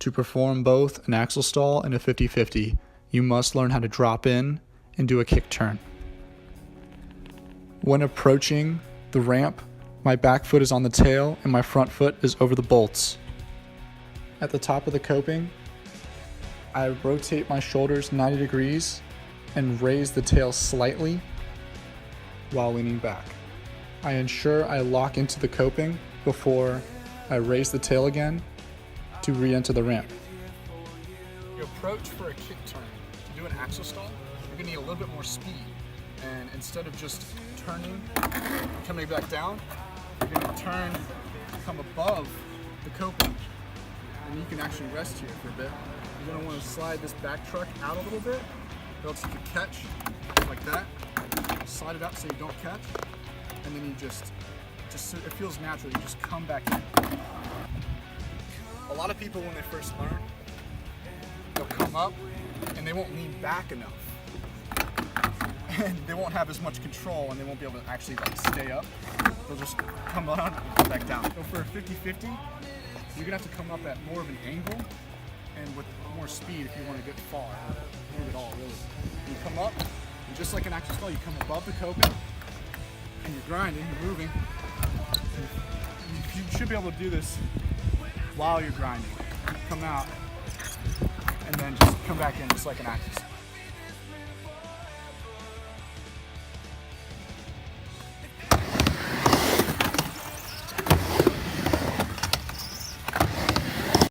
To perform both an axle stall and a 50-50, you must learn how to drop in and do a kick turn. When approaching the ramp, my back foot is on the tail and my front foot is over the bolts. At the top of the coping, I rotate my shoulders 90 degrees and raise the tail slightly while leaning back. I ensure I lock into the coping before I raise the tail again to re-enter the ramp. Your approach for a kick turn, to do an axle stall, you're gonna need a little bit more speed. And instead of just turning, coming back down, you're gonna turn, come above the coping, and you can actually rest here for a bit. You're gonna wanna slide this back truck out a little bit, so you can catch like that. Slide it up so you don't catch, and then you just so it feels natural, you just come back in. A lot of people when they first learn, they'll come up and they won't lean back enough. And they won't have as much control and they won't be able to actually like stay up. They'll just come on and come back down. So for a 50-50, you're gonna have to come up at more of an angle and with more speed if you want to get far. Move it all really. You come up, and just like an axle stall, you come above the coping and you're grinding, you're moving. You should be able to do this while you're grinding. Come out and then just come back in just like an axle stall.